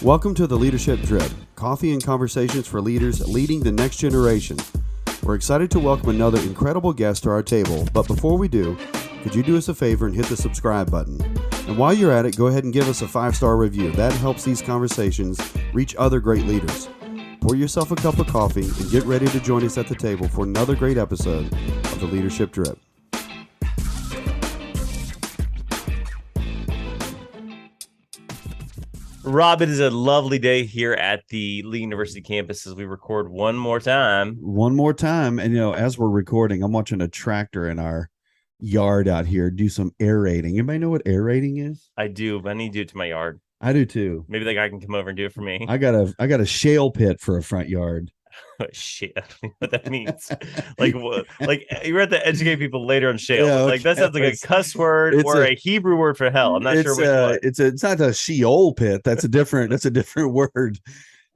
Welcome to the Leadership Drip, coffee and conversations for leaders leading the next generation. We're excited to welcome another incredible guest to our table, but before we do, could you do us a favor and hit the subscribe button? And while you're at it, go ahead and give us a 5-star review. That helps these conversations reach other great leaders. Pour yourself a cup of coffee and get ready to join us at the table for another great episode of the Leadership Drip. Rob, it is a lovely day here at the Lee University campus as we record one more time. And, as we're recording, I'm watching a tractor in our yard out here do some aerating. Anybody know what aerating is? I do, but I need to do it to my yard. I do too. Maybe that guy can come over and do it for me. I got a shale pit for a front yard. Oh, shit, I don't know what that means. Like you're at to educate people later on shale. Yeah, okay. Like that sounds like a cuss word or a Hebrew word for hell. I'm not sure which one. It's not a Sheol pit. That's a different word.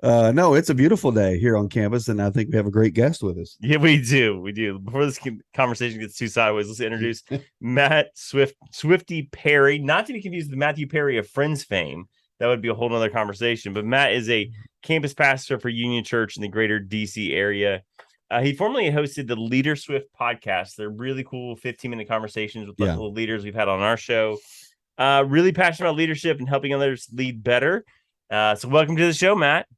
No, it's a beautiful day here on campus, and I think we have a great guest with us. Yeah, we do. Before this conversation gets too sideways, let's introduce Matt Swifty Perry, not to be confused with Matthew Perry of Friends fame. That would be a whole nother conversation. But Matt is a campus pastor for Union Church in the greater DC area. He formerly hosted the Leader Swift podcast. They're really cool 15-minute conversations with local leaders we've had on our show. Really passionate about leadership and helping others lead better. So welcome to the show, Matt.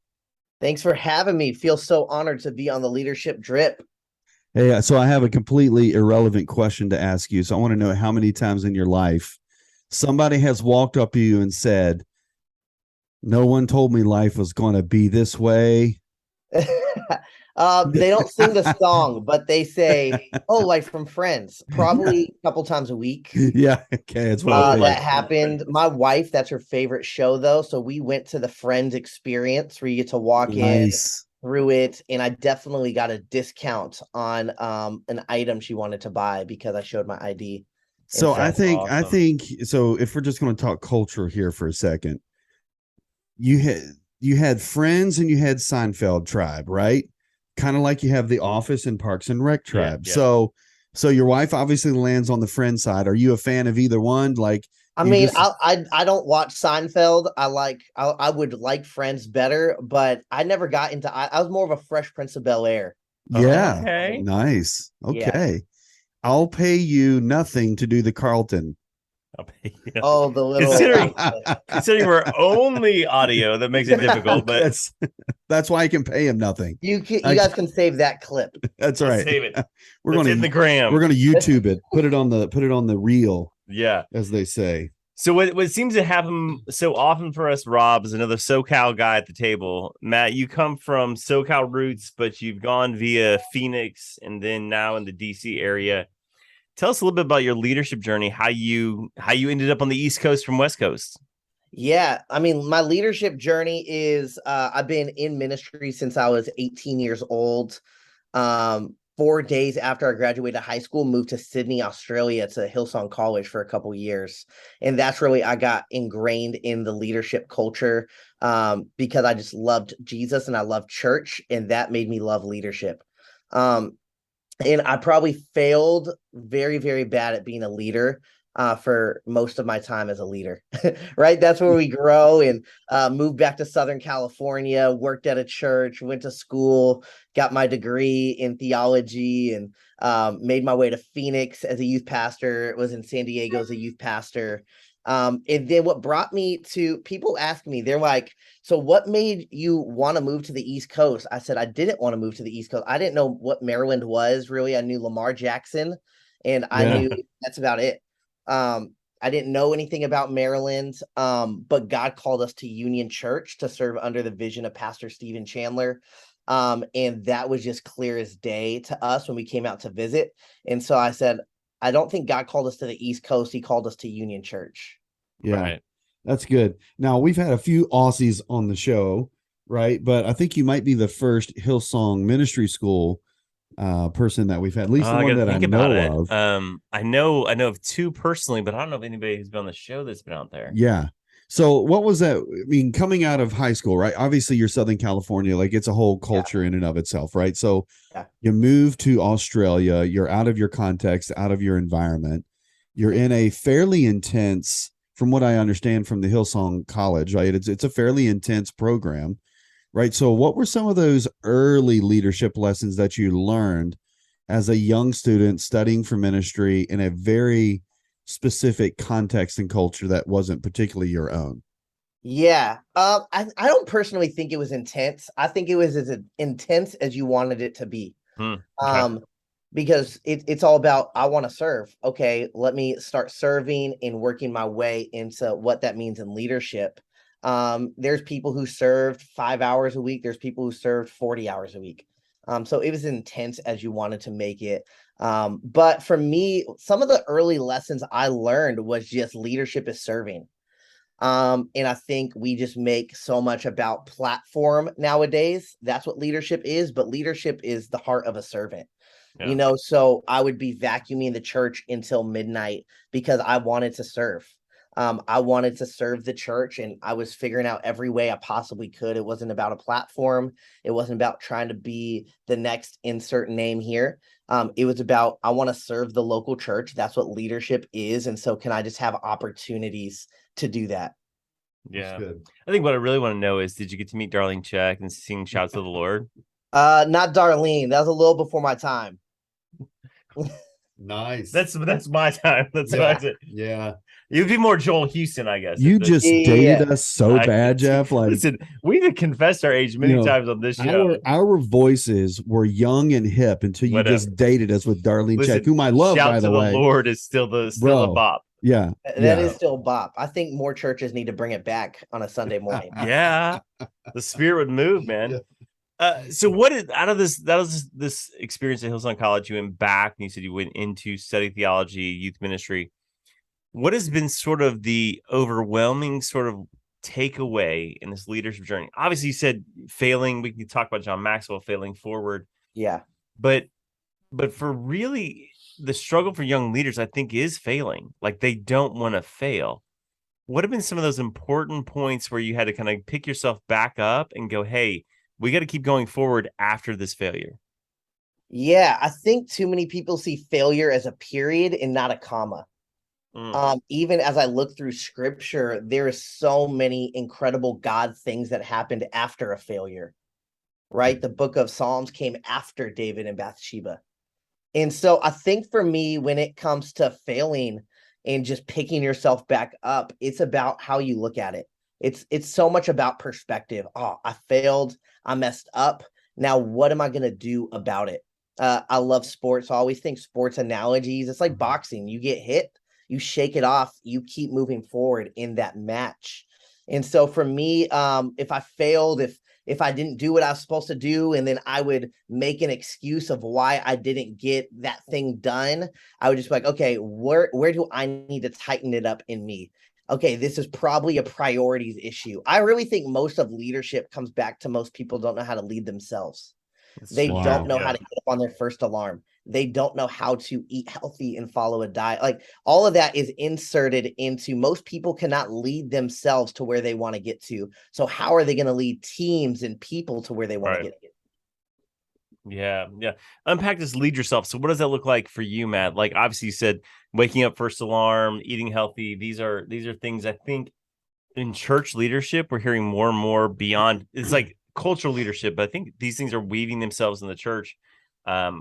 Thanks for having me. Feel so honored to be on the Leadership Drip. Hey, so I have a completely irrelevant question to ask you. So I want to know how many times in your life somebody has walked up to you and said, "No one told me life was going to be this way." They don't sing the song, but they say, "Oh, like from Friends," probably a couple times a week. Yeah, okay, it's that happened. My wife, that's her favorite show, though. So we went to the Friends experience where you get to walk in through it, and I definitely got a discount on an item she wanted to buy because I showed my ID. So I think so. If we're just going to talk culture here for a second. You had Friends and you had Seinfeld tribe, right? Kind of like you have The Office and Parks and Rec tribe. Yeah. So your wife obviously lands on the Friends side. Are you a fan of either one? I don't watch Seinfeld. I would like Friends better, but I never got into. I was more of a Fresh Prince of Bel-Air. Yeah. Okay. Nice. Okay. Yeah. I'll pay you nothing to do the Carlton. Oh, the little considering we're only audio, that makes it difficult. But that's why I can pay him nothing. You guys can save that clip. That's right. Save it. We're going to in the gram. We're going to YouTube it. Put it on the reel. Yeah, as they say. So what seems to happen so often for us, Rob, is another SoCal guy at the table. Matt, you come from SoCal roots, but you've gone via Phoenix and then now in the DC area. Tell us a little bit about your leadership journey, how you ended up on the East Coast from West Coast. Yeah, I mean, my leadership journey is I've been in ministry since I was 18 years old. 4 days after I graduated high school, moved to Sydney, Australia to Hillsong College for a couple of years. And that's really, I got ingrained in the leadership culture because I just loved Jesus and I loved church. And that made me love leadership. And I probably failed very, very bad at being a leader for most of my time as a leader, right? That's where we grow, and moved back to Southern California, worked at a church, went to school, got my degree in theology, and made my way to Phoenix as a youth pastor, was in San Diego as a youth pastor. And then what brought me to, people ask me, they're like, "So what made you want to move to the East Coast?" I said, I didn't want to move to the East Coast. I didn't know what Maryland was really. I knew Lamar Jackson and I knew that's about it. I didn't know anything about Maryland. But God called us to Union Church to serve under the vision of Pastor Stephen Chandler. And that was just clear as day to us when we came out to visit. And so I said, I don't think God called us to the East Coast. He called us to Union Church. Yeah, right. That's good. Now, we've had a few Aussies on the show, right? But I think you might be the first Hillsong Ministry School person that we've had, at least the one that I know of. I know of two personally, but I don't know if anybody who's been on the show that's been out there. Yeah. So what was that? I mean, coming out of high school, right? Obviously, you're Southern California, like it's a whole culture in and of itself, right? So you move to Australia, you're out of your context, out of your environment. You're in a fairly intense from what I understand from the Hillsong College, right? It's a fairly intense program, right? So what were some of those early leadership lessons that you learned as a young student studying for ministry in a very specific context and culture that wasn't particularly your own? Yeah. I don't personally think it was intense. I think it was as intense as you wanted it to be. Okay. Because it's all about, I want to serve. Okay, let me start serving and working my way into what that means in leadership. There's people who served 5 hours a week. There's people who served 40 hours a week. So it was intense as you wanted to make it. But for me, some of the early lessons I learned was just leadership is serving. And I think we just make so much about platform nowadays. That's what leadership is, but leadership is the heart of a servant. Yeah. So I would be vacuuming the church until midnight because I wanted to serve. I wanted to serve the church, and I was figuring out every way I possibly could. It wasn't about a platform. It wasn't about trying to be the next insert name here. It was about, I want to serve the local church. That's what leadership is. And so can I just have opportunities to do that? Yeah. I think what I really want to know is, did you get to meet Darlene Check and sing Shouts to the Lord? Not Darlene. That was a little before my time. Nice. That's my time. That's what I said. Yeah. You'd be more Joel Houston, I guess. You just dated us so bad, Jeff. Like, listen, we've confessed our age many times on this show. Our voices were young and hip until you just dated us with Darlene Check, whom I love, by the way. Shout to the Lord is still a bop. Yeah. That is still bop. I think more churches need to bring it back on a Sunday morning. Yeah. The spirit would move, man. Yeah. So what is out of this? That was this experience at Hillsong College. You went back and you said you went into study theology, youth ministry. What has been sort of the overwhelming sort of takeaway in this leadership journey? Obviously, you said failing. We can talk about John Maxwell failing forward. Yeah. But for really the struggle for young leaders, I think, is failing. Like, they don't want to fail. What have been some of those important points where you had to kind of pick yourself back up and go, hey, we got to keep going forward after this failure? Yeah, I think too many people see failure as a period and not a comma. Even as I look through scripture, there are so many incredible God things that happened after a failure, right? The book of Psalms came after David and Bathsheba. And so I think for me, when it comes to failing and just picking yourself back up, it's about how you look at it. It's so much about perspective. Oh, I failed. I messed up. Now, what am I going to do about it? I love sports. I always think sports analogies. It's like boxing. You get hit, you shake it off, you keep moving forward in that match. And so for me, if I failed, if I didn't do what I was supposed to do, and then I would make an excuse of why I didn't get that thing done, I would just be like, okay, where do I need to tighten it up in me? Okay, this is probably a priorities issue. I really think most of leadership comes back to most people don't know how to lead themselves. They don't know how to get up on their first alarm. They don't know how to eat healthy and follow a diet. Like, all of that is inserted into, most people cannot lead themselves to where they want to get to. So how are they going to lead teams and people to where they want to get to? Yeah. Unpack this lead yourself. So what does that look like for you, Matt? Like, obviously you said waking up first alarm, eating healthy. These are things I think in church leadership, we're hearing more and more beyond. It's like cultural leadership, but I think these things are weaving themselves in the church. I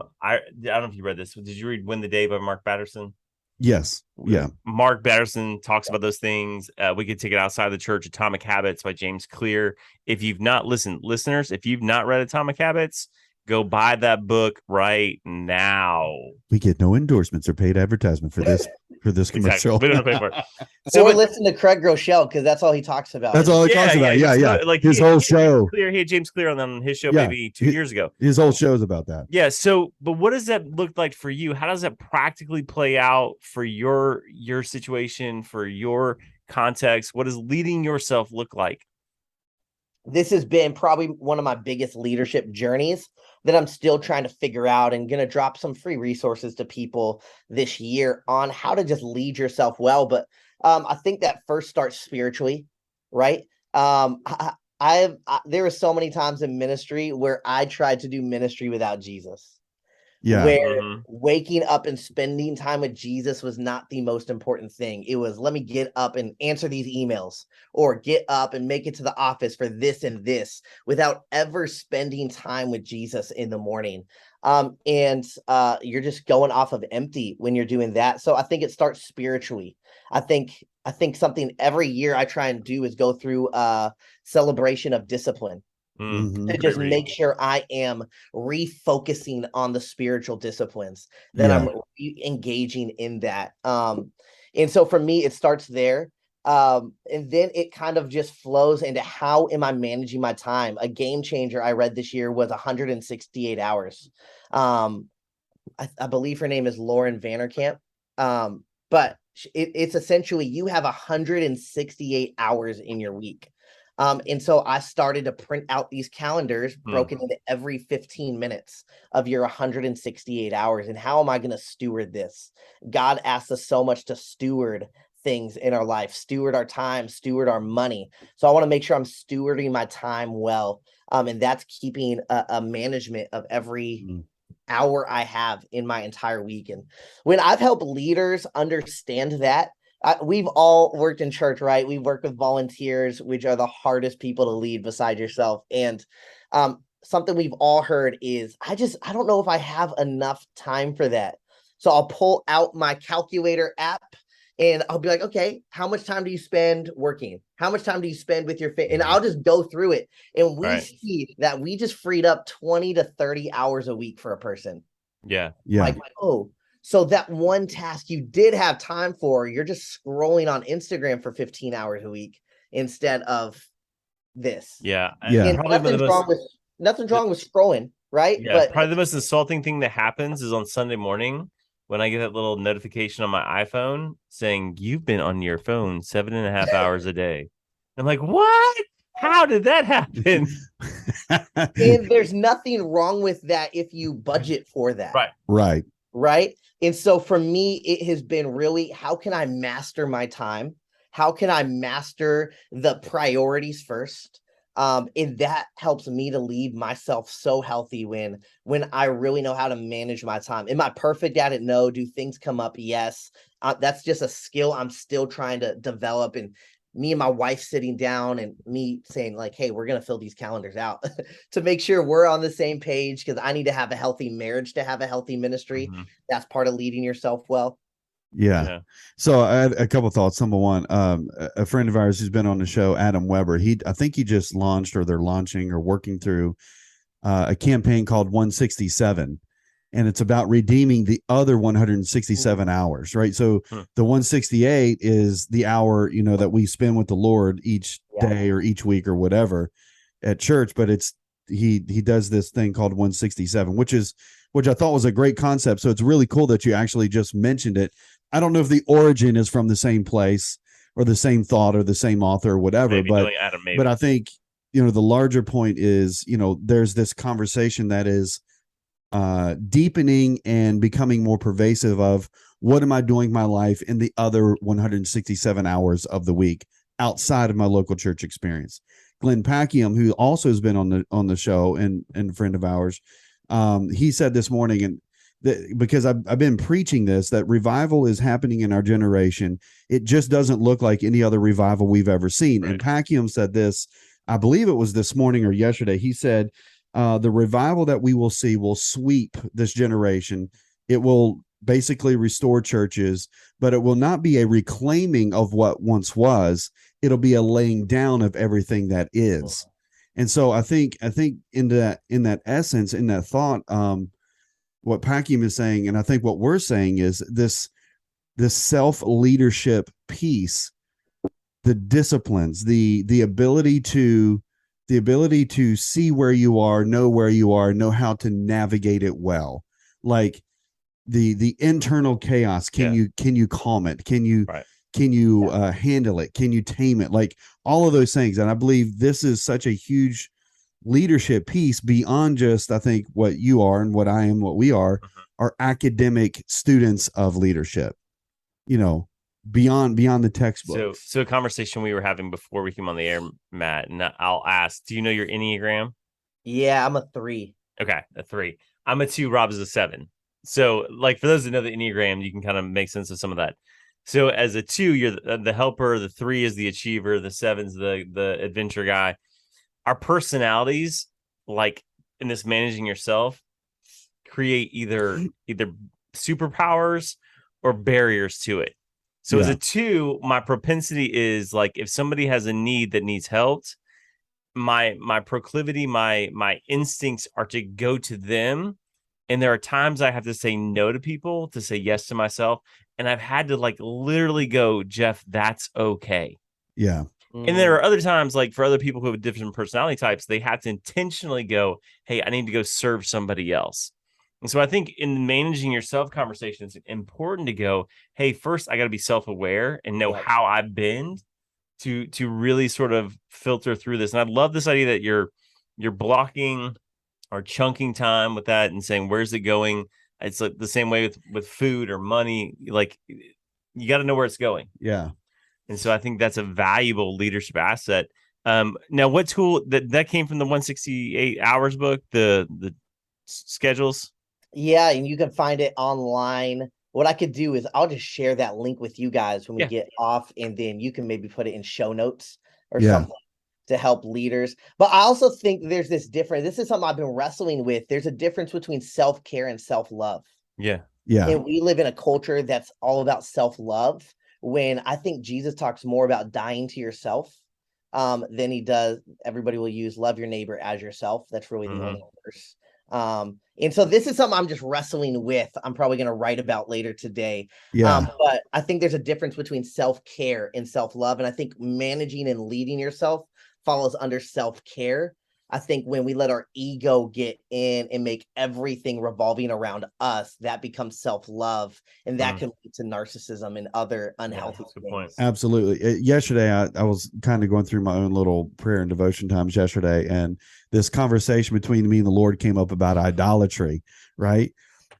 don't know if you read this. Did you read Win the Day by Mark Batterson? Yes. Yeah. Mark Batterson talks about those things. We could take it outside the church. Atomic Habits by James Clear. If you've not listeners, if you've not read Atomic Habits, go buy that book right now. We get no endorsements or paid advertisement for this commercial. Exactly. We don't pay for it. So listen to Craig Groeschel, because that's all he talks about. That's all he talks about. Yeah. Like his whole show. He had James Clear on his show maybe 2 years ago. His whole show's about that. Yeah. So, but what does that look like for you? How does that practically play out for your situation, for your context? What does leading yourself look like? This has been probably one of my biggest leadership journeys that I'm still trying to figure out, and going to drop some free resources to people this year on how to just lead yourself well. But I think that first starts spiritually, right? There are so many times in ministry where I tried to do ministry without Jesus. Yeah. where waking up and spending time with Jesus was not the most important thing. It was, let me get up and answer these emails, or get up and make it to the office for this and this, without ever spending time with Jesus in the morning. And you're just going off of empty when you're doing that. So I think it starts spiritually. I think something every year I try and do is go through a celebration of discipline. To just make sure I am refocusing on the spiritual disciplines, that I'm engaging in that. And so for me, it starts there. And then it kind of just flows into, how am I managing my time? A game changer I read this year was 168 hours. I believe her name is Lauren Vanderkamp. But it's essentially, you have 168 hours in your week. And so I started to print out these calendars broken into every 15 minutes of your 168 hours. And how am I going to steward this? God asks us so much to steward things in our life, steward our time, steward our money. So I want to make sure I'm stewarding my time well. And that's keeping a management of every hour I have in my entire week. And when I've helped leaders understand that, we've all worked in church, right? We've worked with volunteers, which are the hardest people to lead beside yourself. And something we've all heard is, I don't know if I have enough time for that. So I'll pull out my calculator app and I'll be like, okay, how much time do you spend working? How much time do you spend with your family? And I'll just go through it. And we see that we just freed up 20 to 30 hours a week for a person. Yeah. Like, oh, so that one task you did have time for, you're just scrolling on Instagram for 15 hours a week instead of this. Yeah. And nothing's wrong with scrolling, right? Yeah. But probably the most insulting thing that happens is on Sunday morning when I get that little notification on my iPhone saying you've been on your phone 7.5 hours a day. I'm like, what? How did that happen? And there's nothing wrong with that if you budget for that. Right. And so for me, it has been really, how can I master my time? How can I master the priorities first? And that helps me to leave myself so healthy when I really know how to manage my time. Am I perfect at it? No. Do things come up? Yes. That's just a skill I'm still trying to develop. And me and my wife sitting down and me saying like, hey, we're going to fill these calendars out to make sure we're on the same page, because I need to have a healthy marriage to have a healthy ministry. That's part of leading yourself well. Yeah. So I had a couple of thoughts. Number one, a friend of ours who's been on the show, Adam Weber, I think he just launched, or they're launching or working through a campaign called 167. And it's about redeeming the other 167 hours, right? So the 168 is the hour, that we spend with the Lord each day or each week or whatever at church. But he does this thing called 167, which I thought was a great concept. So it's really cool that you actually just mentioned it. I don't know if the origin is from the same place or the same thought or the same author or whatever, but I think, the larger point is, there's this conversation that is deepening and becoming more pervasive of, what am I doing my life in the other 167 hours of the week outside of my local church experience. Glenn Packiam, who also has been on the show and a friend of ours, he said this morning, and because I've been preaching this, that revival is happening in our generation. It just doesn't look like any other revival we've ever seen. And Packiam said this, I believe it was this morning or yesterday. He said, the revival that we will see will sweep this generation. It will basically restore churches, but it will not be a reclaiming of what once was. It'll be a laying down of everything that is. And so I think in that essence, in that thought, what Packiam is saying, and I think what we're saying, is this self-leadership piece, the disciplines, the ability to see where you are, know how to navigate it well. Like the internal chaos. Can you calm it? Can you handle it? Can you tame it? Like all of those things. And I believe this is such a huge leadership piece beyond just, I think, what you are and what I am, what we are academic students of leadership, beyond the textbook. So a conversation we were having before we came on the air, Matt, and I'll ask, do you know your Enneagram? Yeah, I'm a 3. Okay, a 3. I'm a 2. Rob is a 7. So, like, for those that know the Enneagram, you can kind of make sense of some of that. So, as a 2, you're the helper. The 3 is the achiever. The 7's the adventure guy. Our personalities, like in this managing yourself, create either superpowers or barriers to it. So, as a 2, my propensity is like if somebody has a need that needs help, my proclivity, my instincts are to go to them. And there are times I have to say no to people to say yes to myself. And I've had to like literally go, Jeff, that's okay. Yeah. And there are other times, like for other people who have different personality types, they have to intentionally go, hey, I need to go serve somebody else. And so I think in managing your self conversation, it's important to go, hey, first I got to be self-aware and know how I've been to really sort of filter through this. And I love this idea that you're blocking or chunking time with that and saying, where's it going? It's like the same way with food or money. Like you got to know where it's going. Yeah. And so I think that's a valuable leadership asset. Now what tool that came from the 168 hours book, the schedules? Yeah, and you can find it online. What I could do is I'll just share that link with you guys when we get off, and then you can maybe put it in show notes or something to help leaders. But I also think there's this difference. This is something I've been wrestling with. There's a difference between self-care and self-love. Yeah. And we live in a culture that's all about self-love, when I think Jesus talks more about dying to yourself than he does. Everybody will use love your neighbor as yourself. That's really the only verse. And so this is something I'm just wrestling with. I'm probably going to write about later today. But I think there's a difference between self-care and self-love. And I think managing and leading yourself follows under self-care. I think when we let our ego get in and make everything revolving around us, that becomes self-love, and that can lead to narcissism and other unhealthy things. Absolutely. Yesterday, I was kind of going through my own little prayer and devotion times yesterday, and this conversation between me and the Lord came up about idolatry, right?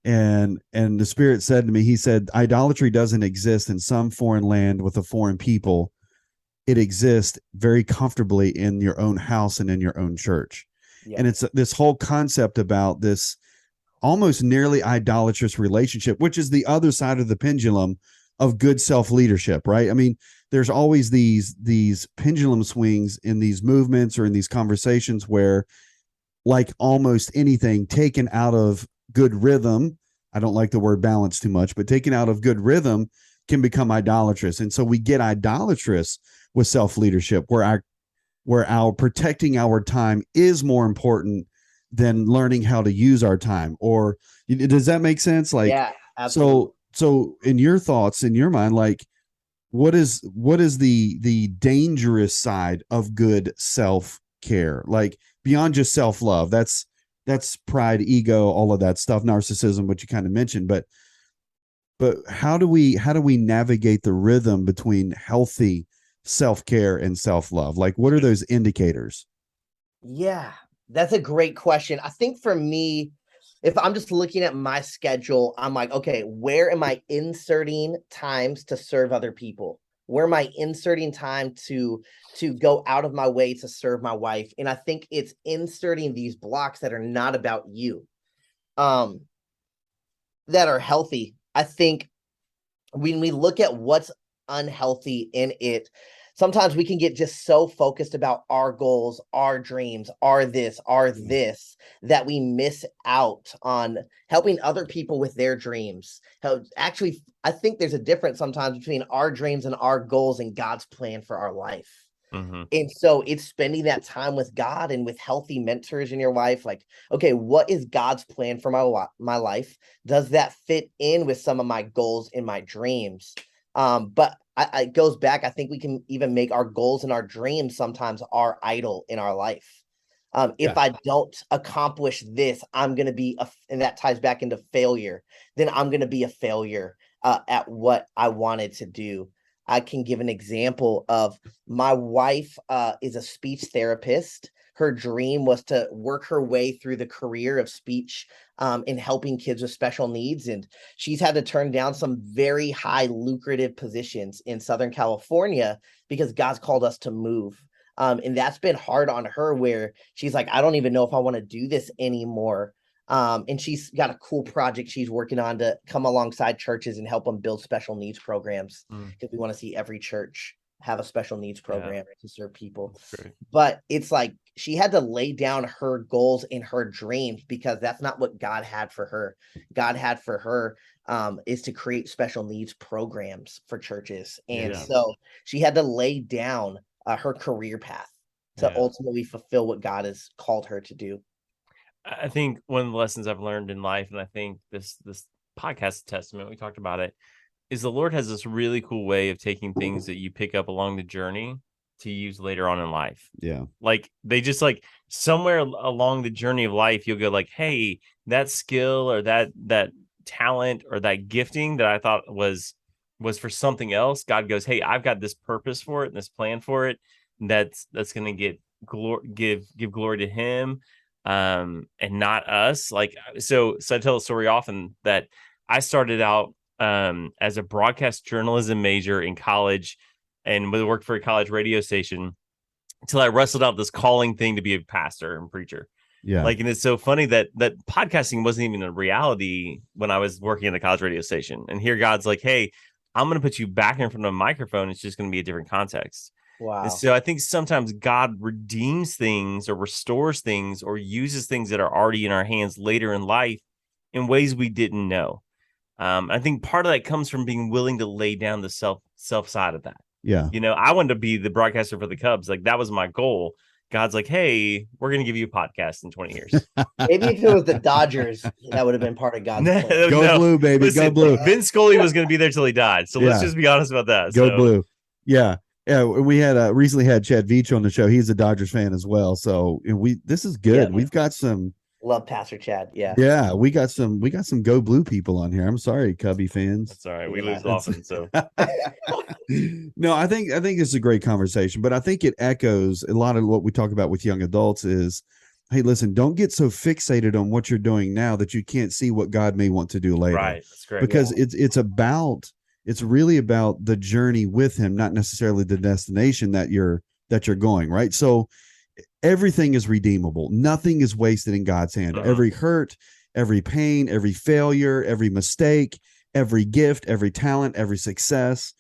And the Spirit said to me, he said, idolatry doesn't exist in some foreign land with a foreign people. It exists very comfortably in your own house and in your own church. And it's this whole concept about this almost nearly idolatrous relationship, which is the other side of the pendulum of good self-leadership, right? I mean, there's always these pendulum swings in these movements or in these conversations where, like almost anything taken out of good rhythm, I don't like the word balance too much, but taken out of good rhythm can become idolatrous. And so we get idolatrous with self-leadership, where our protecting our time is more important than learning how to use our time. Or does that make sense? Like, yeah, absolutely. So in your thoughts, in your mind, like what is the dangerous side of good self-care? Like beyond just self-love, that's pride, ego, all of that stuff, narcissism, what you kind of mentioned, but how do we navigate the rhythm between healthy self-care and self-love? Like, what are those indicators? Yeah, that's a great question. I think for me, if I'm just looking at my schedule, I'm like, okay, where am I inserting times to serve other people? Where am I inserting time to go out of my way to serve my wife? And I think it's inserting these blocks that are not about you, that are healthy. I think when we look at what's unhealthy in it, sometimes we can get just so focused about our goals, our dreams, our this, that we miss out on helping other people with their dreams. Actually, I think there's a difference sometimes between our dreams and our goals and God's plan for our life. And so it's spending that time with God and with healthy mentors in your life. Like, okay, what is God's plan for my life? Does that fit in with some of my goals and my dreams? But it goes back. I think we can even make our goals and our dreams sometimes our idol in our life. If I don't accomplish this, I'm going to be, and that ties back into failure, then I'm going to be a failure at what I wanted to do. I can give an example of my wife is a speech therapist. Her dream was to work her way through the career of speech in helping kids with special needs. And she's had to turn down some very high lucrative positions in Southern California because God's called us to move. And that's been hard on her, where she's like, I don't even know if I want to do this anymore. And she's got a cool project she's working on to come alongside churches and help them build special needs programs, because we want to see every church have a special needs program to serve people. But it's like she had to lay down her goals and her dreams, because that's not what God had for her. God had for her is to create special needs programs for churches. And so she had to lay down her career path to ultimately fulfill what God has called her to do. I think one of the lessons I've learned in life, and I think this podcast testament, we talked about it, is the Lord has this really cool way of taking things that you pick up along the journey to use later on in life. Yeah. Like they just like somewhere along the journey of life, you'll go like, hey, that skill or that talent or that gifting that I thought was for something else. God goes, hey, I've got this purpose for it and this plan for it. That's going to get give glory to him. And not us. Like, so I tell a story often that I started out as a broadcast journalism major in college and worked for a college radio station until I wrestled out this calling thing to be a pastor and preacher. Yeah. Like, and it's so funny that podcasting wasn't even a reality when I was working at a college radio station. And here God's like, hey, I'm going to put you back in front of a microphone. It's just going to be a different context. Wow. And so I think sometimes God redeems things or restores things or uses things that are already in our hands later in life in ways we didn't know. I think part of that comes from being willing to lay down the self side of that. Yeah. You know, I wanted to be the broadcaster for the Cubs. Like that was my goal. God's like, hey, we're going to give you a podcast in 20 years. Maybe if it was the Dodgers, that would have been part of God's plan. Go blue, baby. Listen, go blue. Vince Scully was going to be there till he died. So let's just be honest about that. Go blue. Yeah. Yeah. We had recently had Chad Veach on the show. He's a Dodgers fan as well. So this is good. Yeah. We've got some. Love Pastor Chad. Yeah. Yeah. We got some go blue people on here. I'm sorry, Cubby fans. That's all right. We lose often. So no, I think it's a great conversation, but I think it echoes a lot of what we talk about with young adults is, hey, listen, don't get so fixated on what you're doing now that you can't see what God may want to do later. Right. That's great. Because it's really about the journey with him, not necessarily the destination that you're going, right? So everything is redeemable. Nothing is wasted in God's hand. Every hurt, every pain, every failure, every mistake, every gift, every talent, every success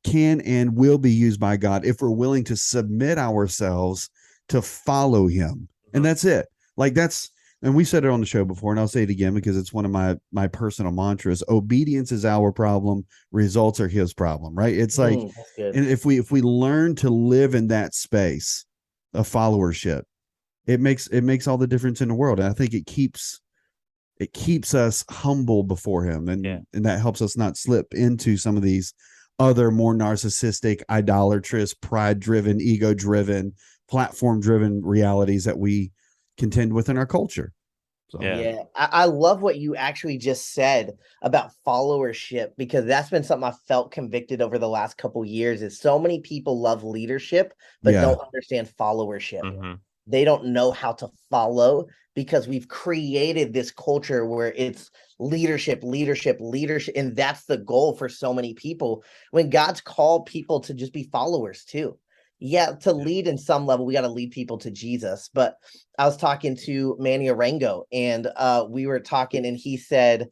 can and will be used by God if we're willing to submit ourselves to follow him. And that's it. Like and we said it on the show before, and I'll say it again because it's one of my personal mantras. Obedience is our problem. Results are his problem, right? It's like, and if we learn to live in that space of followership, it makes all the difference in the world. And I think it keeps us humble before him. And that helps us not slip into some of these other more narcissistic, idolatrous, pride-driven, ego-driven, platform-driven realities that we contend with in our culture. So I love what you actually just said about followership, because that's been something I felt convicted over the last couple years. Is so many people love leadership but don't understand followership. They don't know how to follow, because we've created this culture where it's leadership, and that's the goal for so many people, when God's called people to just be followers too. To lead in some level, we got to lead people to Jesus. But I was talking to Manny Arango, and we were talking, and he said,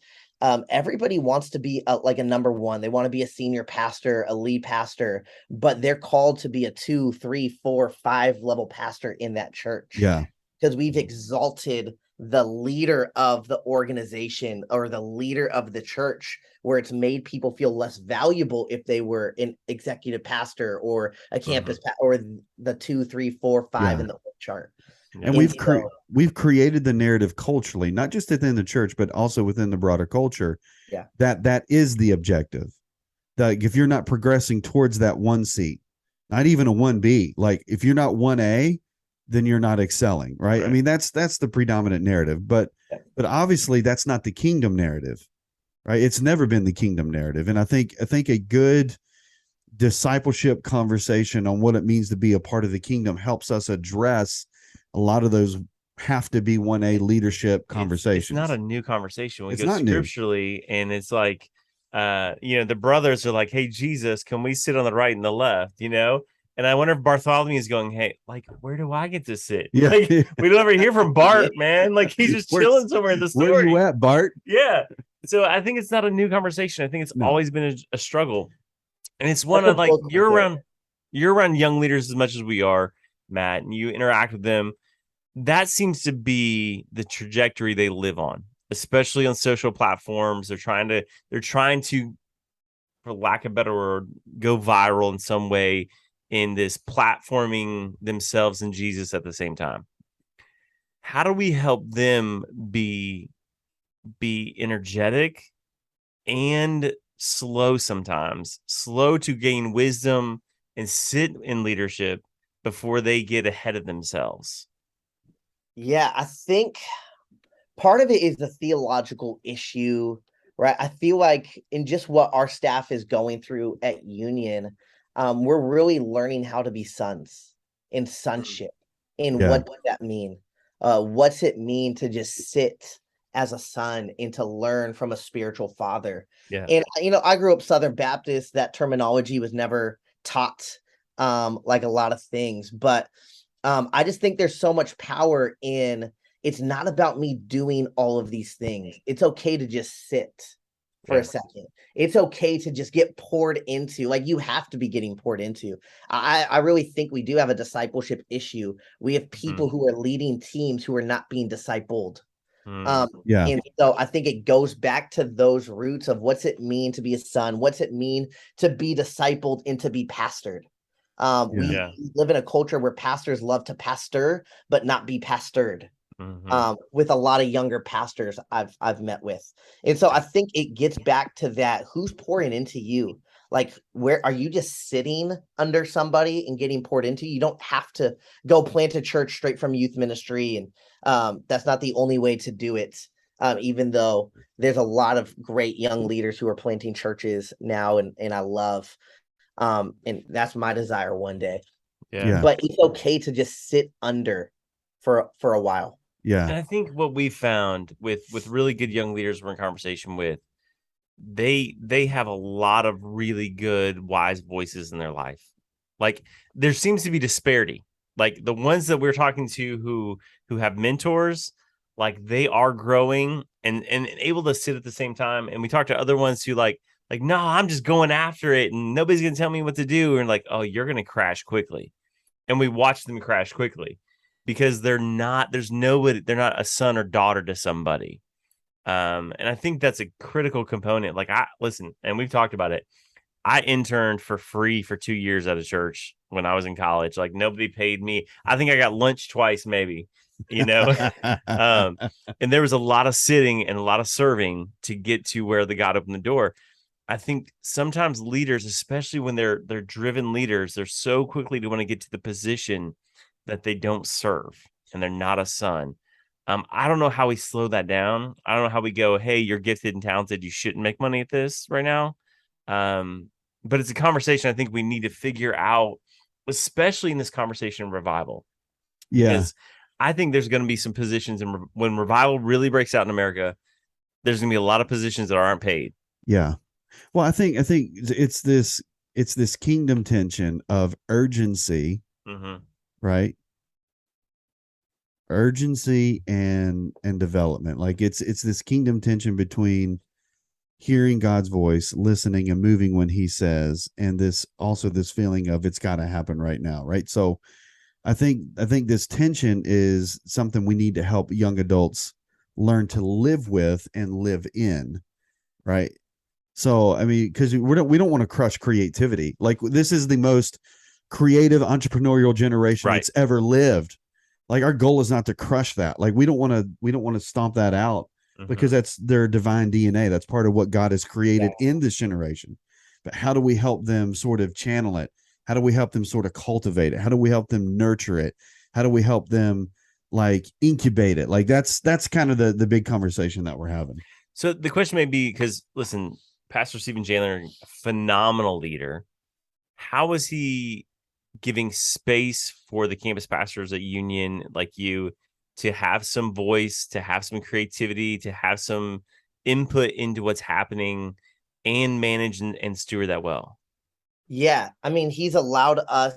everybody wants to be like a number one. They want to be a senior pastor, a lead pastor, but they're called to be a 2, 3, 4, 5 level pastor in that church. Yeah. Because we've exalted the leader of the organization or the leader of the church, where it's made people feel less valuable if they were an executive pastor or a campus or the 2, 3, 4, 5 in the chart. And we've created the narrative culturally, not just within the church, but also within the broader culture. Yeah. That is the objective. Like if you're not progressing towards that 1 seat, not even a 1B, like if you're not 1A, then you're not excelling, right? I mean, that's the predominant narrative, but obviously that's not the kingdom narrative, right? It's never been the kingdom narrative. And I think a good discipleship conversation on what it means to be a part of the kingdom helps us address a lot of those have to be 1A leadership conversations. It's not a new conversation. We go scripturally, and it's like, the brothers are like, hey, Jesus, can we sit on the right and the left, And I wonder if Bartholomew is going, hey, like, where do I get to sit? Yeah. Like, we don't ever hear from Bart, man. Like, he's just chilling somewhere in the story. Where you at, Bart? Yeah. So I think it's not a new conversation. I think it's always been a struggle. And it's one of like you're around young leaders as much as we are, Matt, and you interact with them. That seems to be the trajectory they live on, especially on social platforms. They're trying to, for lack of a better word, go viral in some way in this platforming themselves and Jesus at the same time. How do we help them be energetic and slow sometimes, slow to gain wisdom and sit in leadership before they get ahead of themselves? Yeah, I think part of it is the theological issue, right? I feel like in just what our staff is going through at Union, we're really learning how to be sons in sonship. And what does that mean? What's it mean to just sit as a son and to learn from a spiritual father? Yeah. And I grew up Southern Baptist. That terminology was never taught, like a lot of things, but I just think there's so much power in. It's not about me doing all of these things. It's okay to just sit for a second. It's okay to just get poured into. Like, you have to be getting poured into. I really think we do have a discipleship issue. We have people who are leading teams who are not being discipled. And so I think it goes back to those roots of what's it mean to be a son? What's it mean to be discipled and to be pastored? We live in a culture where pastors love to pastor, but not be pastored. With a lot of younger pastors I've met with. And so I think it gets back to that. Who's pouring into you? Like, where are you just sitting under somebody and getting poured into? You don't have to go plant a church straight from youth ministry. And that's not the only way to do it. Even though there's a lot of great young leaders who are planting churches now, and I love, and that's my desire one day. But it's okay to just sit under for a while. And I think what we found with really good young leaders we're in conversation with, they have a lot of really good, wise voices in their life. Like, there seems to be disparity. Like, the ones that we're talking to who have mentors, like, they are growing and able to sit at the same time. And we talk to other ones who like, no, I'm just going after it and nobody's going to tell me what to do. And like, oh, you're going to crash quickly. And we watch them crash quickly because they're not a son or daughter to somebody. And I think that's a critical component. Like, and we've talked about it. I interned for free for 2 years at a church when I was in college. Like, nobody paid me. I think I got lunch twice, maybe, and there was a lot of sitting and a lot of serving to get to where the God opened the door. I think sometimes leaders, especially when they're driven leaders, they're so quickly to want to get to the position that they don't serve and they're not a son. I don't know how we slow that down. I don't know how we go, hey, you're gifted and talented. You shouldn't make money at this right now. But it's a conversation I think we need to figure out, especially in this conversation of revival. Because I think there's going to be some positions, and when revival really breaks out in America, there's going to be a lot of positions that aren't paid. Yeah. Well, I think it's this kingdom tension of urgency, right? Urgency and development. Like, it's this kingdom tension between hearing God's voice, listening and moving when he says, and this feeling of it's got to happen right now, right? So I think this tension is something we need to help young adults learn to live with and live in, right? So, I mean, because we don't want to crush creativity. Like, this is the most creative entrepreneurial generation that's ever lived. Like, our goal is not to crush that. Like, we don't want to stomp that out because that's their divine DNA. That's part of what God has created in this generation. But how do we help them sort of channel it? How do we help them sort of cultivate it? How do we help them nurture it? How do we help them like incubate it? Like, that's kind of the big conversation that we're having. So the question may be, because listen, Pastor Stephen Jailer, a phenomenal leader. How is he giving space for the campus pastors at Union like you to have some voice, to have some creativity, to have some input into what's happening and manage and steward that well? Yeah. I mean, he's allowed us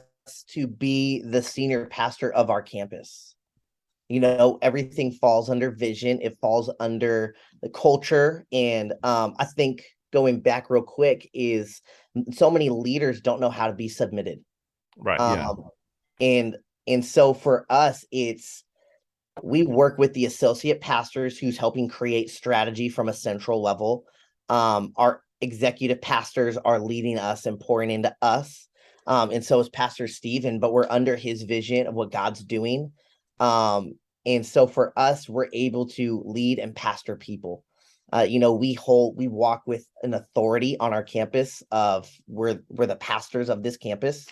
to be the senior pastor of our campus. Everything falls under vision. It falls under the culture. And I think going back real quick is so many leaders don't know how to be submitted. Right. And so for us, we work with the associate pastors who's helping create strategy from a central level. Our executive pastors are leading us and pouring into us. And so is Pastor Stephen, but we're under his vision of what God's doing. And so for us, we're able to lead and pastor people. We walk with an authority on our campus of we're the pastors of this campus.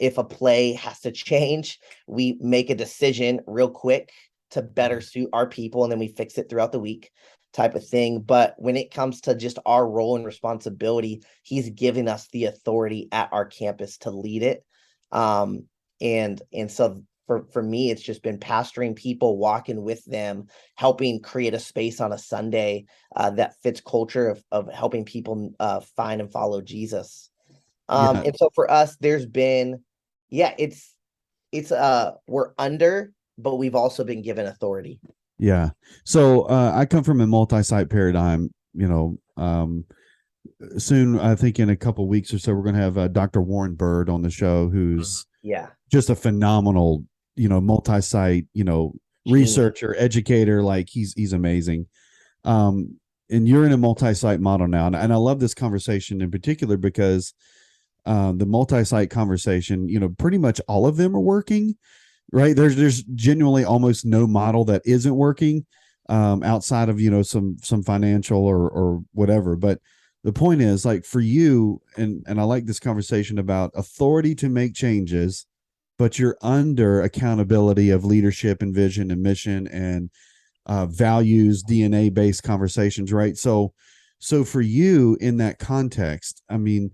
If a play has to change, we make a decision real quick to better suit our people, and then we fix it throughout the week type of thing. But when it comes to just our role and responsibility, he's giving us the authority at our campus to lead it. And so for me, it's just been pastoring people, walking with them, helping create a space on a Sunday that fits culture of helping people find and follow Jesus. And so for us, there's been, it's we're under, but we've also been given authority. Yeah. So I come from a multi-site paradigm, soon, I think in a couple of weeks or so, we're going to have Dr. Warren Bird on the show, who's just a phenomenal, multi-site, researcher, educator. Like he's amazing. And you're in a multi-site model now. And I love this conversation in particular because the multi-site conversation, pretty much all of them are working, right? There's genuinely almost no model that isn't working outside of, some financial or whatever. But the point is, like, for you, and I like this conversation about authority to make changes, but you're under accountability of leadership and vision and mission and values, DNA based conversations, right? So for you in that context, I mean,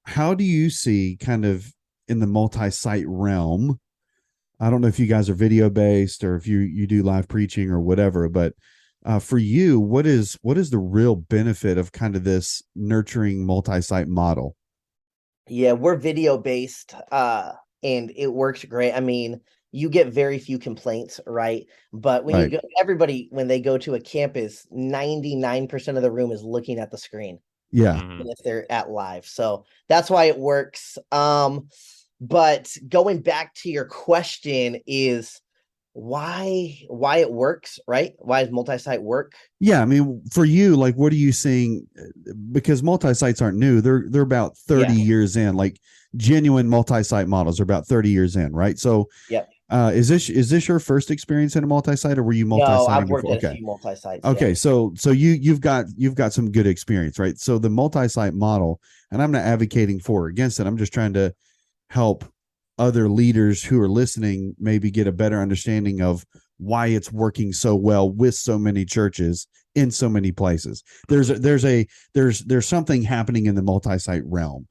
how do you see kind of in the multi-site realm? I don't know if you guys are video based or if you do live preaching or whatever, but for you, what is the real benefit of kind of this nurturing multi-site model? Yeah, we're video based, and it works great. I mean, you get very few complaints, right? But when you go, everybody, when they go to a campus, 99% of the room is looking at the screen. Yeah. And if they're at live. So that's why it works. But going back to your question is why it works, right? Why does multi-site work? Yeah, I mean, for you, like, what are you seeing? Because multi-sites aren't new. They're about 30 years in. Like, genuine multi-site models are about 30 years in, right? So, is this your first experience in a multi-site, or were you multi-siting? No, I've worked at a few multi-sites. Okay, so you've got some good experience, right? So the multi-site model, and I'm not advocating for or against it. I'm just trying to help other leaders who are listening maybe get a better understanding of why it's working so well with so many churches in so many places. There's something happening in the multi-site realm.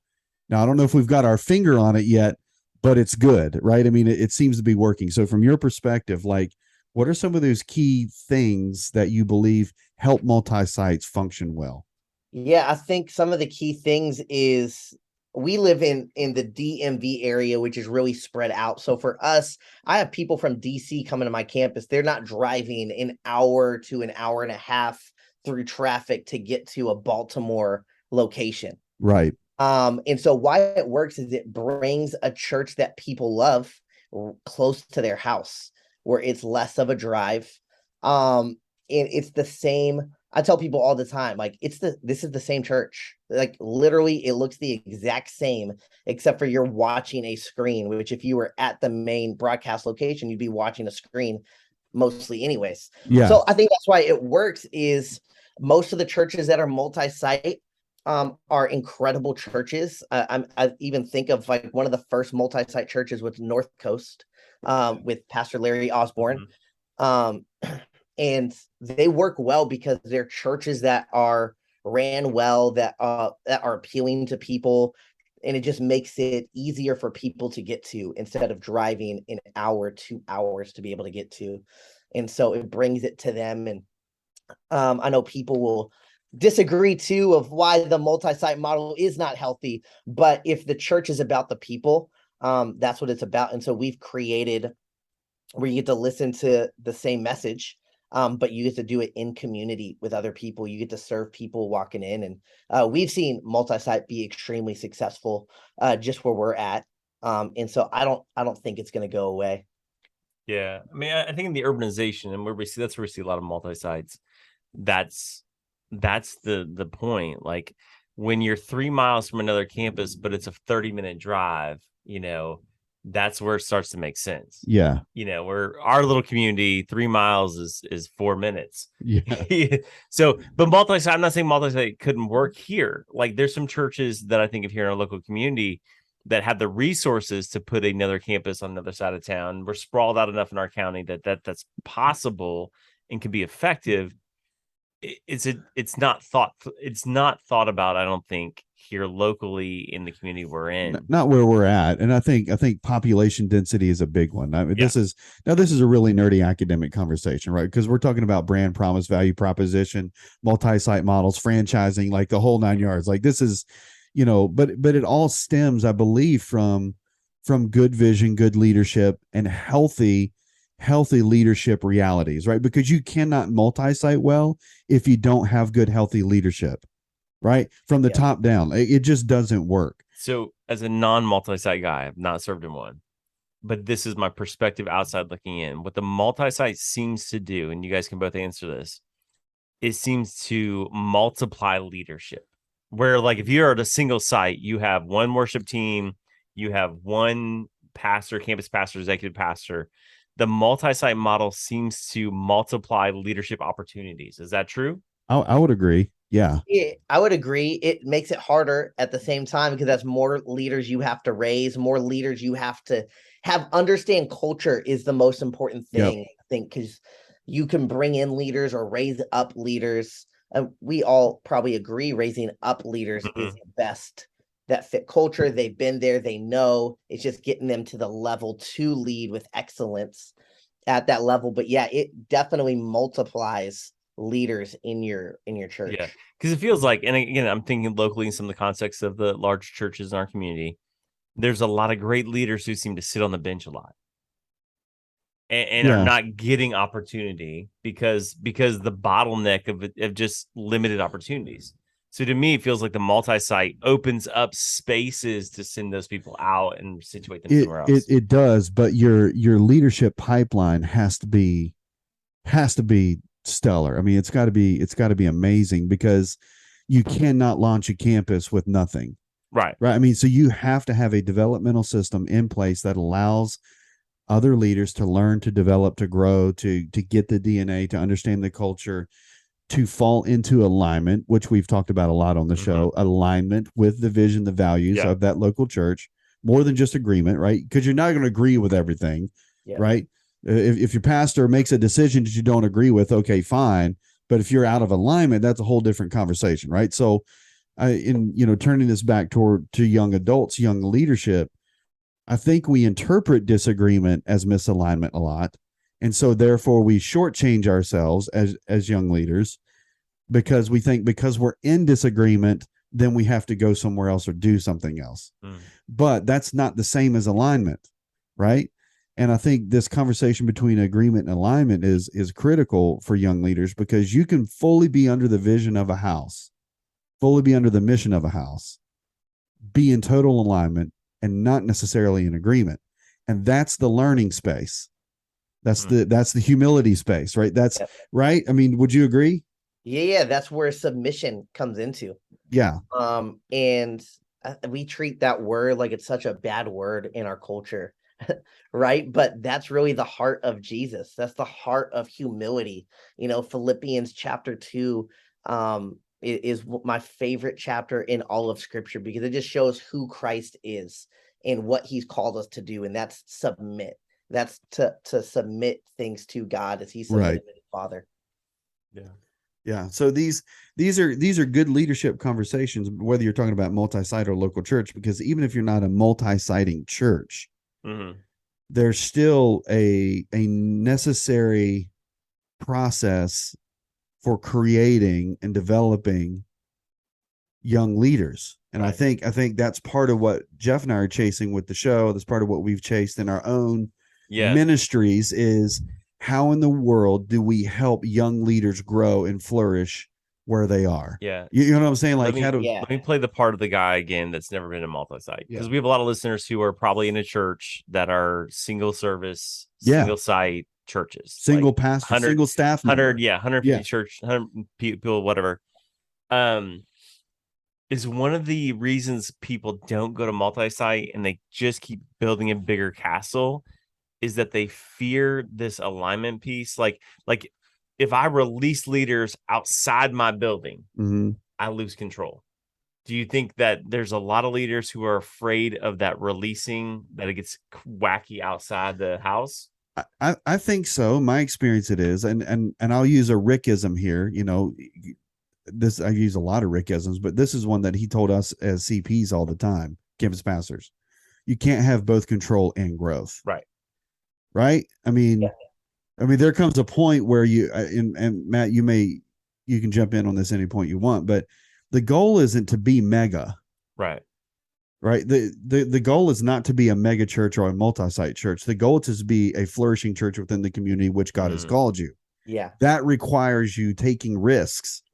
Now, I don't know if we've got our finger on it yet, but it's good, right? I mean, it seems to be working. So from your perspective, like, what are some of those key things that you believe help multi-sites function well? Yeah, I think some of the key things is we live in the DMV area, which is really spread out. So for us, I have people from DC coming to my campus. They're not driving an hour to an hour and a half through traffic to get to a Baltimore location. Right. And so why it works is it brings a church that people love close to their house, where it's less of a drive. And it's the same. I tell people all the time, like, this is the same church. Like, literally, it looks the exact same, except for you're watching a screen, which if you were at the main broadcast location, you'd be watching a screen mostly anyways. Yeah. So I think that's why it works is most of the churches that are multi-site are incredible churches. I even think of, like, one of the first multi-site churches was North Coast with Pastor Larry Osborne. And they work well because they're churches that are ran well, that are appealing to people, and it just makes it easier for people to get to instead of driving an hour, 2 hours to be able to get to. And so it brings it to them. And I know people will disagree too of why the multi-site model is not healthy. But if the church is about the people, that's what it's about. And so we've created where you get to listen to the same message, but you get to do it in community with other people. You get to serve people walking in, and we've seen multi-site be extremely successful, just where we're at. And so I don't think it's going to go away. Yeah, I mean, I think in the urbanization and that's where we see a lot of multi-sites. That's the point. Like when you're 3 miles from another campus, but it's a 30-minute drive, that's where it starts to make sense. Yeah. Where our little community, 3 miles is 4 minutes. Yeah. So, but multi-site, I'm not saying multi-site couldn't work here. Like there's some churches that I think of here in our local community that have the resources to put another campus on the other side of town. We're sprawled out enough in our county that's possible and can be effective. It's not thought about, I don't think, here locally in the community we're in. Not where we're at. And I think population density is a big one. I mean, this is a really nerdy academic conversation, right? Because we're talking about brand promise, value proposition, multi-site models, franchising, like the whole 9 yards. Like this is, but it all stems, I believe, from good vision, good leadership, and healthy leadership realities, right? Because you cannot multi-site well if you don't have good, healthy leadership, right? From the top down, it just doesn't work. So as a non-multi-site guy, I've not served in one, but this is my perspective outside looking in. What the multi-site seems to do, and you guys can both answer this, it seems to multiply leadership. Where like if you're at a single site, you have one worship team, you have one pastor, campus pastor, executive pastor. The multi-site model seems to multiply leadership opportunities. Is that true? I would agree. Yeah. I would agree. It makes it harder at the same time because that's more leaders you have to raise, more leaders you have to understand. Culture is the most important thing, I think, because you can bring in leaders or raise up leaders. We all probably agree raising up leaders is the best that fit culture. They've been there. They know. It's just getting them to the level to lead with excellence at that level. But yeah, it definitely multiplies leaders in your church. Yeah, because it feels like, and again, I'm thinking locally in some of the context of the large churches in our community, there's a lot of great leaders who seem to sit on the bench a lot and are not getting opportunity because the bottleneck of just limited opportunities. So to me, it feels like the multi-site opens up spaces to send those people out and situate them somewhere else. It does, but your leadership pipeline has to be stellar. I mean, it's got to be amazing because you cannot launch a campus with nothing. Right. I mean, so you have to have a developmental system in place that allows other leaders to learn, to develop, to grow, to get the DNA, to understand the culture, to fall into alignment, which we've talked about a lot on the show, alignment with the vision, the values of that local church, more than just agreement, right? Because you're not going to agree with everything, right? If your pastor makes a decision that you don't agree with, okay, fine. But if you're out of alignment, that's a whole different conversation, right? So turning this back to young adults, young leadership, I think we interpret disagreement as misalignment a lot. And so therefore we shortchange ourselves as young leaders because we think because we're in disagreement, then we have to go somewhere else or do something else. But that's not the same as alignment, right? And I think this conversation between agreement and alignment is critical for young leaders because you can fully be under the vision of a house, fully be under the mission of a house, be in total alignment and not necessarily in agreement. And that's the learning space. That's the humility space, right? That's right. I mean, would you agree? Yeah. That's where submission comes into. Yeah. And we treat that word like it's such a bad word in our culture, right? But that's really the heart of Jesus. That's the heart of humility. Philippians chapter 2 is my favorite chapter in all of Scripture because it just shows who Christ is and what he's called us to do. And that's submit. That's to submit things to God as he submitted to the Father. Yeah. So these are good leadership conversations, whether you're talking about multi-site or local church, because even if you're not a multi-siting church, there's still a necessary process for creating and developing young leaders. And Right. I think that's part of what Jeff and I are chasing with the show. That's part of what we've chased in our own ministries is how in the world do we help young leaders grow and flourish where they are? Yeah. You know what I'm saying? Like, let me play the part of the guy again that's never been in multi-site, because we have a lot of listeners who are probably in a church that are single service, single site churches, single pastor, single staff member. 150 church, 100 people, whatever. Is one of the reasons people don't go to multi-site and they just keep building a bigger castle is that they fear this alignment piece. Like if I release leaders outside my building, I lose control. Do you think that there's a lot of leaders who are afraid of that releasing, that it gets wacky outside the house? I think so. My experience it is, and I'll use a Rickism here. You know, this I use a lot of Rickisms, but this is one that he told us as CPs all the time, campus pastors. You can't have both control and growth. Right. I mean, there comes a point where you and Matt, you can jump in on this any point you want, but the goal isn't to be mega. Right. The goal is not to be a mega church or a multi-site church. The goal is to be a flourishing church within the community which God has called you. Yeah. That requires you taking risks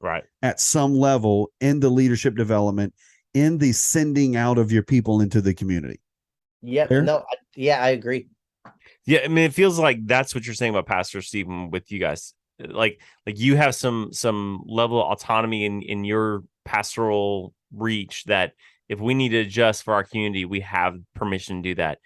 at some level in the leadership development, in the sending out of your people into the community. Yeah. No, I agree. Yeah, I mean, it feels like that's what you're saying about Pastor Stephen with you guys. Like you have some level of autonomy in your pastoral reach that if we need to adjust for our community, we have permission to do that.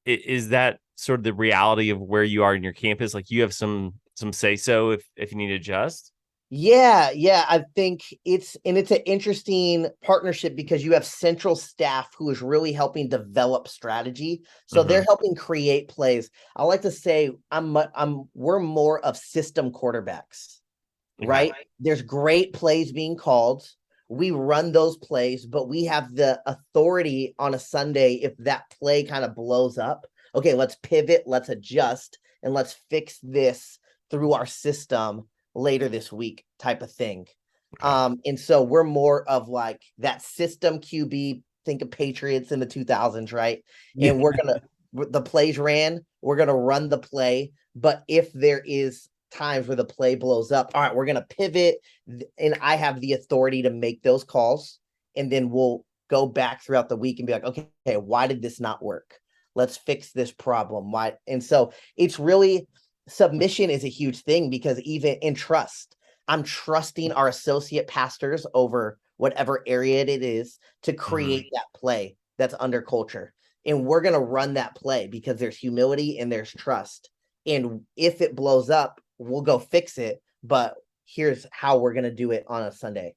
Is that sort of the reality of where you are in your campus? Like you have some say so if you need to adjust? Yeah, I think it's an interesting partnership because you have central staff who is really helping develop strategy. So they're helping create plays. I like to say we're more of system quarterbacks, right? There's great plays being called. We run those plays, but we have the authority on a Sunday if that play kind of blows up. Okay, let's pivot, let's adjust, and let's fix this through our system later this week type of thing. And so we're more of like that system QB, think of Patriots in the 2000s, right? Yeah. And the plays ran, we're going to run the play. But if there is times where the play blows up, all right, we're going to pivot and I have the authority to make those calls. And then we'll go back throughout the week and be like, okay, why did this not work? Let's fix this problem. Why? And so it's really, submission is a huge thing because even in trust, I'm trusting our associate pastors over whatever area it is to create that play that's under culture. And we're going to run that play because there's humility and there's trust. And if it blows up, we'll go fix it. But here's how we're going to do it on a Sunday.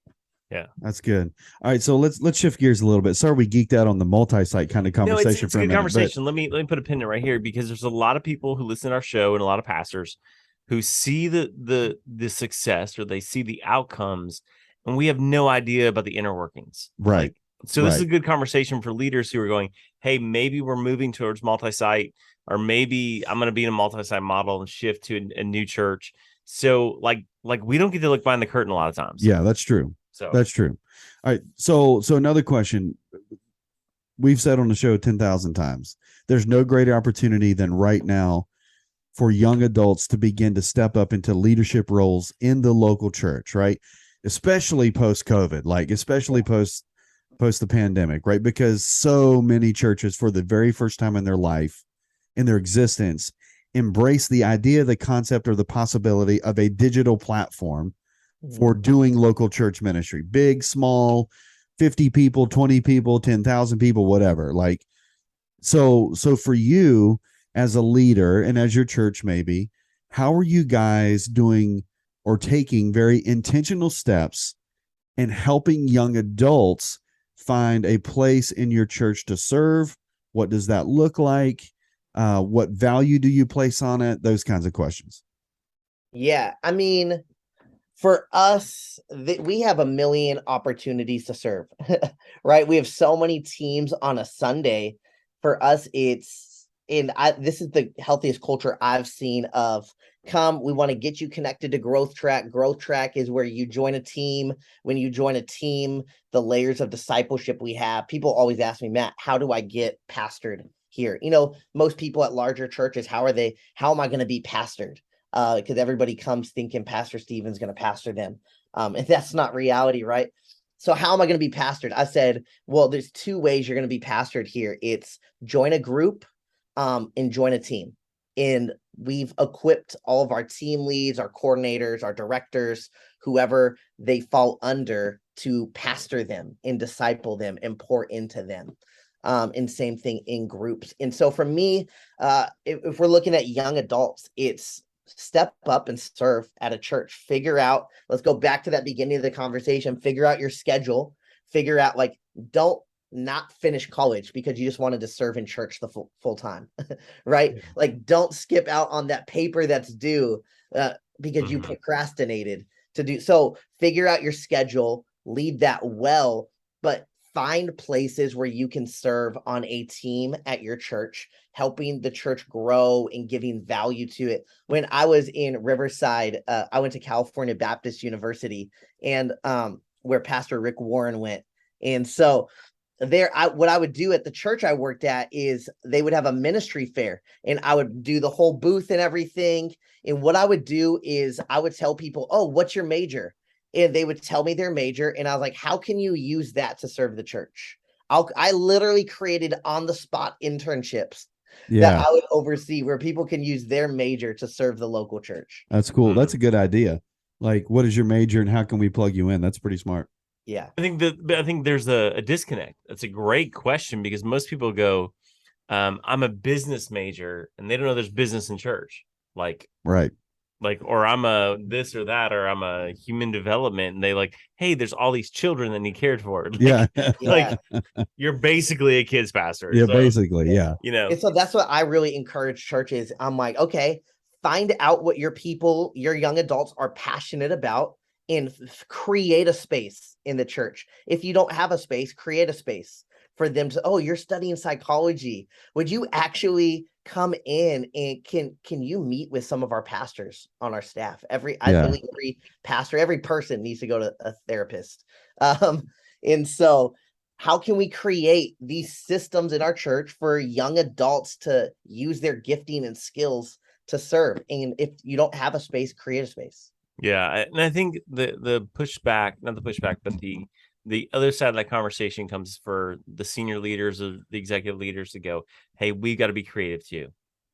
Yeah, that's good. All right, so let's shift gears a little bit. Sorry, we geeked out on the multi-site kind of conversation. No, it's a good conversation. Let me put a pin in it right here because there's a lot of people who listen to our show and a lot of pastors who see the success or they see the outcomes, and we have no idea about the inner workings. Right. So this is a good conversation for leaders who are going, hey, maybe we're moving towards multi-site, or maybe I'm going to be in a multi-site model and shift to a new church. So like we don't get to look behind the curtain a lot of times. Yeah, that's true. So that's true. All right. So another question we've said on the show 10,000 times, there's no greater opportunity than right now for young adults to begin to step up into leadership roles in the local church, right? Especially post-COVID, especially post the pandemic, right? Because so many churches for the very first time in their life, in their existence, embrace the idea, the concept, or the possibility of a digital platform for doing local church ministry, big, small, 50 people, 20 people, 10,000 people, whatever. So for you as a leader and as your church, maybe, how are you guys doing or taking very intentional steps in helping young adults find a place in your church to serve? What does that look like? What value do you place on it? Those kinds of questions. Yeah. I mean, for us, we have a million opportunities to serve, right? We have so many teams on a Sunday. For us, it's and this is the healthiest culture I've seen of we want to get you connected to Growth Track. Growth Track is where you join a team. When you join a team, the layers of discipleship we have, people always ask me, Matt, how do I get pastored here? Most people at larger churches, how am I going to be pastored? Because everybody comes thinking Pastor Stephen's going to pastor them. And that's not reality, right? So how am I going to be pastored? I said, well, there's two ways you're going to be pastored here. It's join a group and join a team. And we've equipped all of our team leads, our coordinators, our directors, whoever they fall under, to pastor them and disciple them and pour into them. And same thing in groups. And so for me, if we're looking at young adults, it's step up and serve at a church. Let's go back to that beginning of the conversation, figure out your schedule, figure out don't not finish college because you just wanted to serve in church the full time, right? Don't skip out on that paper that's due because you procrastinated to do. So figure out your schedule, lead that well, but find places where you can serve on a team at your church, helping the church grow and giving value to it. When I was in Riverside, I went to California Baptist University, and where Pastor Rick Warren went. And so what I would do at the church I worked at is they would have a ministry fair, and I would do the whole booth and everything. And what I would do is I would tell people, oh, what's your major? And they would tell me their major. And I was like, how can you use that to serve the church? I literally created on the spot internships that I would oversee where people can use their major to serve the local church. That's cool. That's a good idea. What is your major and how can we plug you in? That's pretty smart. Yeah. I think there's a disconnect. That's a great question, because most people go, I'm a business major, and they don't know there's business in church. Right. Or I'm a this or that, or I'm a human development, and they hey, there's all these children that need cared for. Yeah. You're basically a kids pastor. Yeah, so, basically, yeah. And so that's what I really encourage churches. I'm like, okay, find out what your young adults are passionate about, and create a space in the church. If you don't have a space, create a space for them to, oh, you're studying psychology. Would you actually come in and can you meet with some of our pastors on our staff? I believe every pastor, every person needs to go to a therapist. And so how can we create these systems in our church for young adults to use their gifting and skills to serve? And if you don't have a space, create a space. Yeah, and I think the pushback, not the pushback, but the other side of that conversation comes for the senior leaders or the executive leaders to go, hey, we got to be creative too.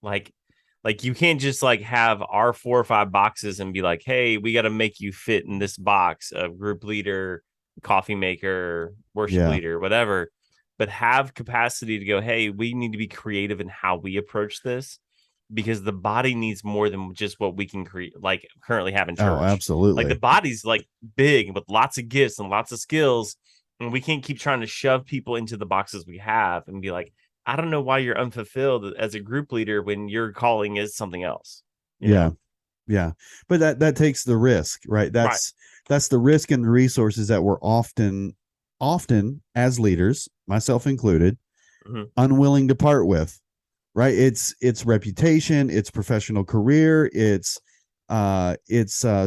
You can't just have our 4 or 5 boxes and be like, hey, we got to make you fit in this box of group leader, coffee maker, worship leader, whatever, but have capacity to go, hey, we need to be creative in how we approach this, because the body needs more than just what we can create, currently have in church. Oh, absolutely. The body's big with lots of gifts and lots of skills, and we can't keep trying to shove people into the boxes we have and be like, I don't know why you're unfulfilled as a group leader when your calling is something else. You know? Yeah. But that takes the risk, right? That's the risk and the resources that we're often as leaders, myself included, unwilling to part with. Right. It's reputation, it's professional career, it's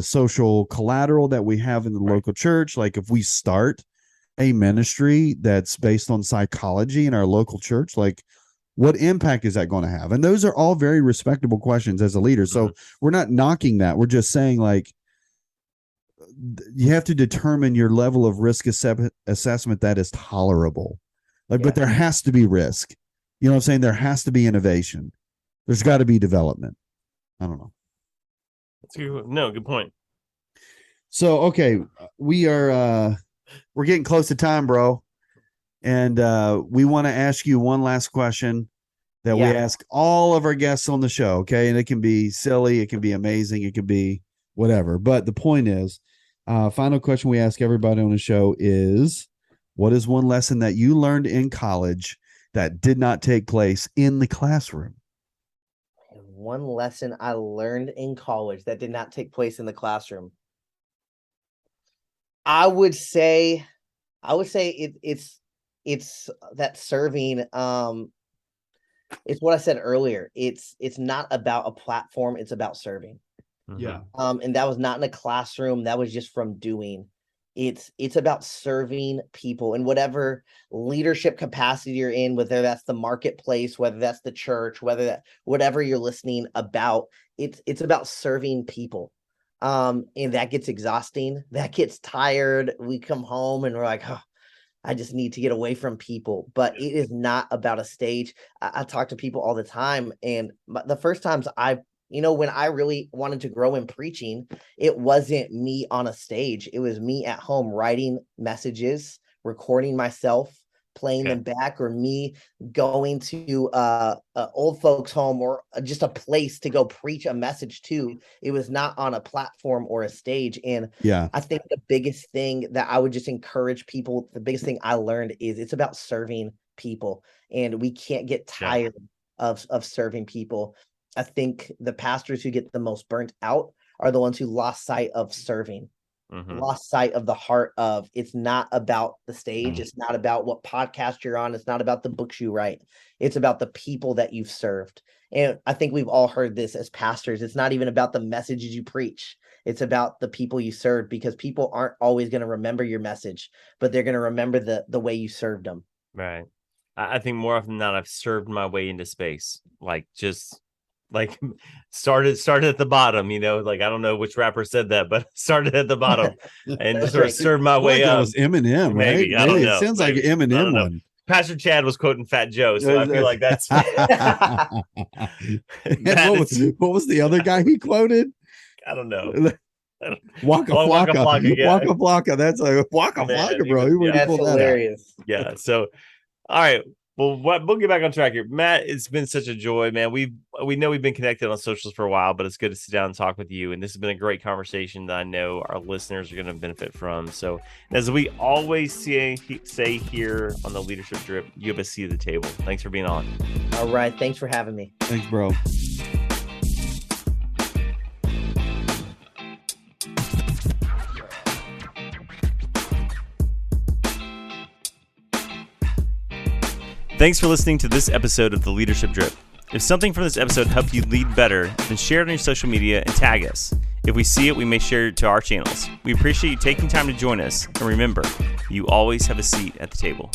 social collateral that we have in the local church. If we start a ministry that's based on psychology in our local church, what impact is that going to have? And those are all very respectable questions as a leader. So we're not knocking that. We're just saying you have to determine your level of risk assessment that is tolerable. But there has to be risk. You know what I'm saying? There has to be innovation. There's got to be development. I don't know. No, good point. So, okay, we're getting close to time, bro. And we want to ask you one last question that we ask all of our guests on the show, okay? And it can be silly, it can be amazing, it can be whatever. But the point is, final question we ask everybody on the show is, what is one lesson that you learned in college that did not take place in the classroom? One lesson I learned in college that did not take place in the classroom. I would say it's that serving it's what I said earlier. It's not about a platform. It's about serving. Yeah. And that was not in a classroom. That was just from doing. It's about serving people in whatever leadership capacity you're in, whether that's the marketplace, whether that's the church, whatever you're listening about. It's about serving people. And that gets exhausting. That gets tired. We come home and we're like, oh, I just need to get away from people. But it is not about a stage. I talk to people all the time, and the first times when I really wanted to grow in preaching, it wasn't me on a stage. It was me at home writing messages, recording myself, playing them back, or me going to old folks' home or just a place to go preach a message to. It was not on a platform or a stage. And I think the biggest thing that I would just encourage people, the biggest thing I learned is it's about serving people, and we can't get tired of serving people. I think the pastors who get the most burnt out are the ones who lost sight of serving, lost sight of the heart of, it's not about the stage. It's not about what podcast you're on. It's not about the books you write. It's about the people that you've served. And I think we've all heard this as pastors. It's not even about the messages you preach. It's about the people you serve, because people aren't always going to remember your message, but they're going to remember the way you served them. Right. I think more often than not, I've served my way into space. Started at the bottom, like, I don't know which rapper said that, but started at the bottom and just sort of served my way up. That was Eminem, right? Maybe. I don't know. It sounds like an Eminem one. Pastor Chad was quoting Fat Joe, so I feel like that's what was the other guy he quoted? I don't know. Waka Flocka. That's a Waka Flocka, bro. That's hilarious. Yeah. So, all right. Well, we'll get back on track here. Matt, it's been such a joy, man. We know we've been connected on socials for a while, but it's good to sit down and talk with you. And this has been a great conversation that I know our listeners are going to benefit from. So, as we always say here on the Leadership Drip, you have a seat at the table. Thanks for being on. All right. Thanks for having me. Thanks, bro. Thanks for listening to this episode of the Leadership Drip. If something from this episode helped you lead better, then share it on your social media and tag us. If we see it, we may share it to our channels. We appreciate you taking time to join us, and remember, you always have a seat at the table.